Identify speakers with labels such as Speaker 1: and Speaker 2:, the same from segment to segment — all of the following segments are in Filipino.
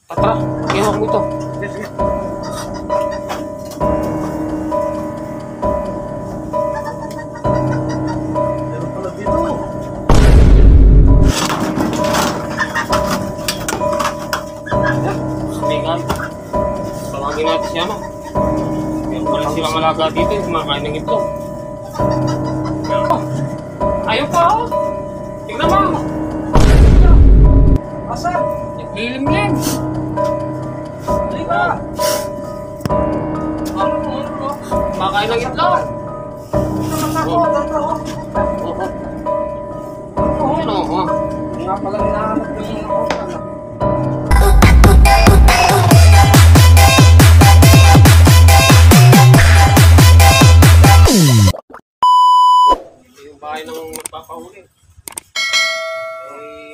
Speaker 1: Tara, pakihawak mo ito.
Speaker 2: Sige, sige. Meron pala dito.
Speaker 1: Ayan, sumigal. Tawagin natin siya, no? Meron pala silang alaga dito, yung kumakain ng itlog. Ayun pa, oh! Tignan mo!
Speaker 2: Asan?
Speaker 1: Naglilimlim!
Speaker 2: Halika!
Speaker 1: Kumakain ng itlog! Ayan, oh.
Speaker 2: Nga pala hinahanap yung mga kapal.
Speaker 1: Yung bahay ng magpapahuli.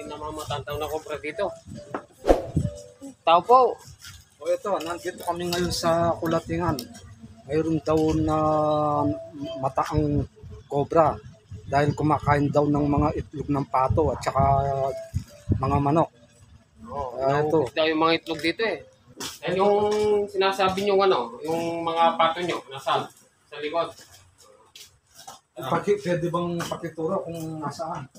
Speaker 1: Namamatantaw na kobra dito. Tao po.
Speaker 2: O ito, nandito kami ngayon sa Kulatingan. Mayroon daw na mataang cobra dahil kumakain daw ng mga itlog ng pato at saka mga manok. Ito.
Speaker 1: Naubos daw yung mga itlog dito eh. Yan yung sinasabi nyo ano, yung mga pato nyo, nasaan? Sa likod.
Speaker 2: Pwede bang pakituro kung nasaan?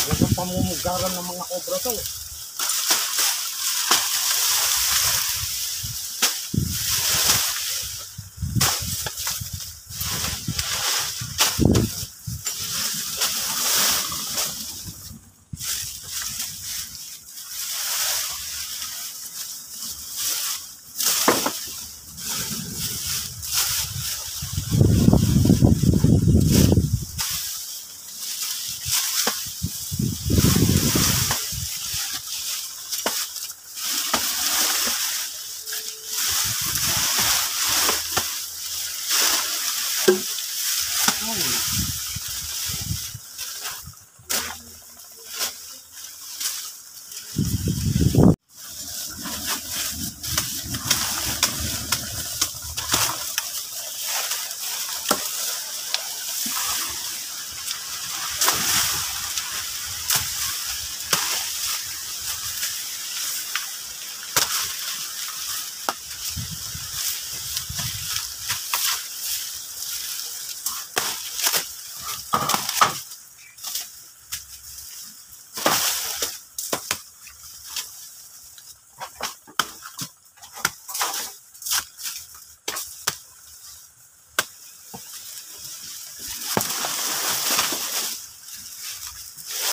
Speaker 2: Ito pamumugaran ng mga cobra to.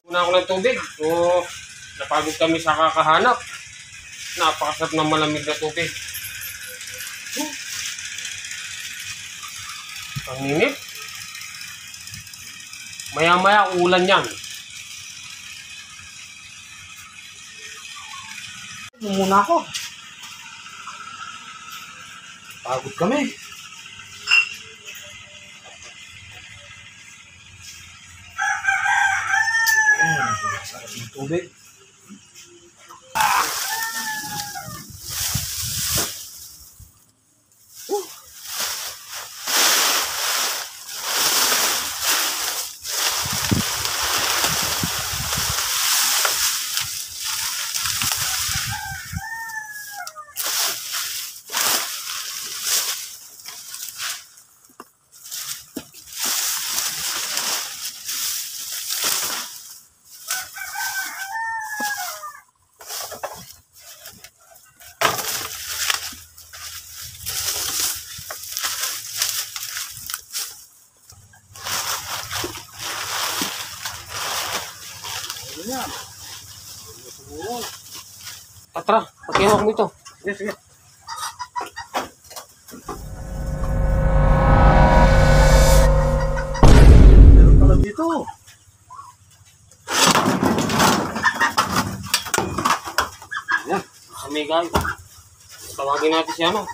Speaker 1: Una ako ng tubig. So, napagod kami sa kakahanap. Napakasarap ng malamig na tubig. Ang init. Maya-maya ulan yan.
Speaker 2: Muna ako. Pagod kami. Sarap ng tubig. Yan. Siguro.
Speaker 1: Tara, pakihawak mo ito.
Speaker 2: Sige, sige. Meron pala dito.
Speaker 1: Ayan, sumigal. Tawagin natin siya, no?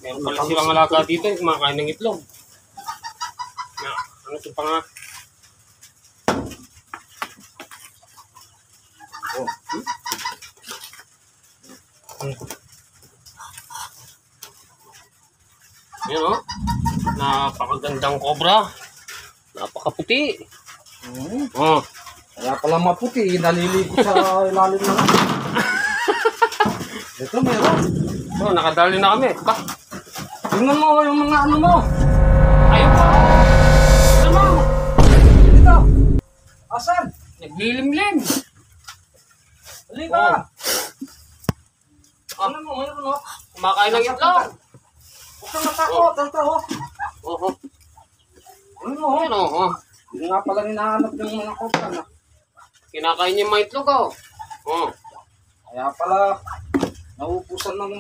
Speaker 1: Meron pala silang alaga dito, kumakain ng itlog. Na, ano ito pa nga? Napakagandang cobra. Napakaputi.
Speaker 2: Oh. Kaya pala maputi, naliligo sa ilalim ng ito meron.
Speaker 1: Oh, nakadali na kami. Ba?
Speaker 2: Tingnan mo yung mga ano mo.
Speaker 1: Ayun pa. Ano mo?
Speaker 2: Dito. Asan?
Speaker 1: Naglilimlim.
Speaker 2: Halika.
Speaker 1: Oh.
Speaker 2: Tingnan mo, mayroon o.
Speaker 1: Kumakain ng itlog.
Speaker 2: Huwag kang matakot, ito o.
Speaker 1: Oo.
Speaker 2: Tingnan mo o.
Speaker 1: Ayun oh.
Speaker 2: Hindi nga pala hinahanap yung mga cobra na.
Speaker 1: Kinakain niya yung mga itlog oh. Oh.
Speaker 2: Kaya pala, nauupusan ng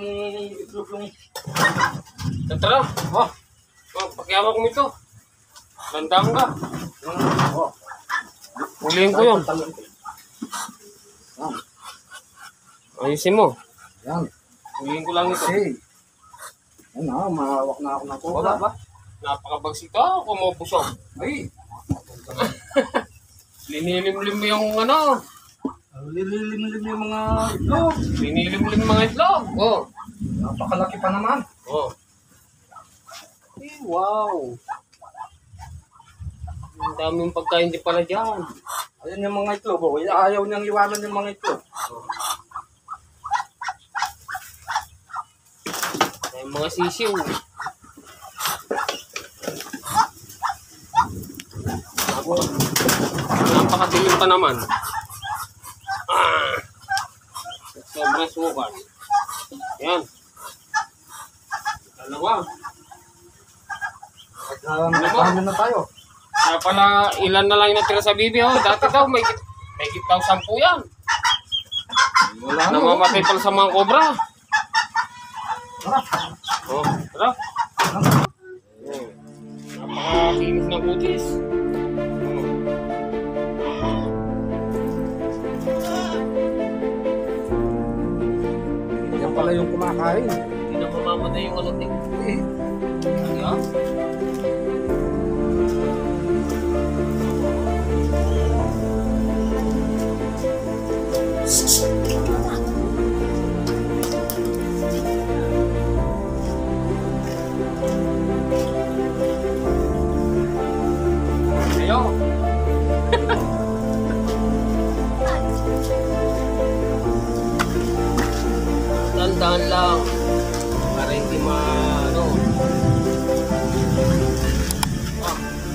Speaker 2: itlog yung...
Speaker 1: Tara.
Speaker 2: Oh,
Speaker 1: Oh, pakiawa ko nito. Landang ka.
Speaker 2: oh.
Speaker 1: Huliin ko yun.
Speaker 2: Yan,
Speaker 1: Ayusin mo.
Speaker 2: yan.
Speaker 1: Huliin ko lang ito.
Speaker 2: Kasi, yan na, mahawak na ako ng cobra.
Speaker 1: Wala ba? Napakabagsik ka. Kumupusok.
Speaker 2: Ay,
Speaker 1: Linilimlim mo yung ano.
Speaker 2: lililim-lim yung mga itlog.
Speaker 1: Linilimlim mga itlog. Oh.
Speaker 2: Napakalaki pa naman.
Speaker 1: Oh. Eh, wow. Ang daming pagkain din pala dyan.
Speaker 2: Ayan yung mga itlog. Oh. Ayaw niyang iwanan yung mga itlog.
Speaker 1: Ay, mga sisiw. Napakadilim pa naman. Sobrang sukan. Yan. Dalawa.
Speaker 2: Nagkano na tayo.
Speaker 1: Kaya pala ilan na lang yung natira sa bibi. Oh. Dati daw may 10 yan.
Speaker 2: Wala na.
Speaker 1: Namamatay pala sa mga cobra.
Speaker 2: Tara.
Speaker 1: Oh, tara. Napakakinis ng kutis.
Speaker 2: Yan pala yung kumakain.
Speaker 1: Hindi na mamamatay yung alating.
Speaker 2: Eh,
Speaker 1: Yan. Ayo. Tandaan lang para hindi ano.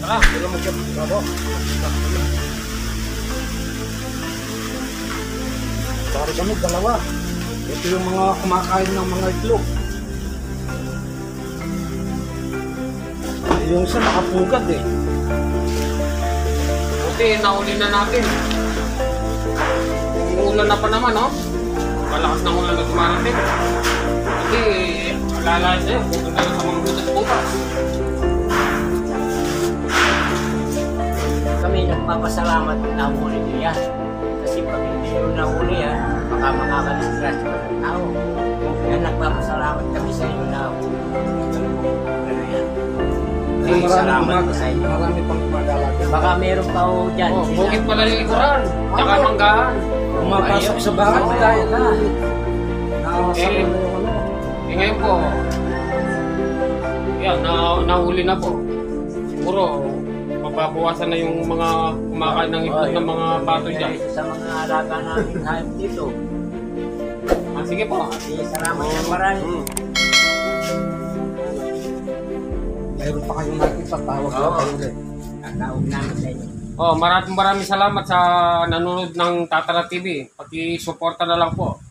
Speaker 1: Tara,
Speaker 2: pero magkabado. Pare kami, dalawa. Ito yung mga kumakain ng mga itlog. Yung isa nakapugad eh.
Speaker 1: buti nauli na natin. Umuulan na pa naman, no? Malakas na ulan na dumarating. Kasi, alala siya, pupunta na sa mga butas bukas.
Speaker 3: Kami nagpapasalamat na nahuli niyo yan. Kasi pag hindi nyo nahuli yan, baka makakadisgrasya pa ng tao. Kaya nagpapasalamat kami sa inyo na ano yan. Ay, salamat sa inyo.
Speaker 2: Marami pang gumagala.
Speaker 3: Baka meron pa ho dyan.
Speaker 1: Oh, bukit pala yung likuran, tsaka manggahan.
Speaker 2: Pumapasok sa bahay dahil na. Nakasama na yung ano.
Speaker 1: Eh ngayon po, yan, nahuli na po. Siguro, mababawasan na yung mga kumakain ng itlog ng mga pato dyan.
Speaker 3: Sa mga alaga namin hayop dito.
Speaker 1: Ah, sige po.
Speaker 3: Sige, salamat ng marami.
Speaker 2: Mayroon pa kayong nakipatawag na
Speaker 3: Oo.
Speaker 2: kayo ulit.
Speaker 3: Tatawag namin sa inyo.
Speaker 1: Oh, maraming salamat sa nanonood ng Tatara TV. Paki-suporta na lang po.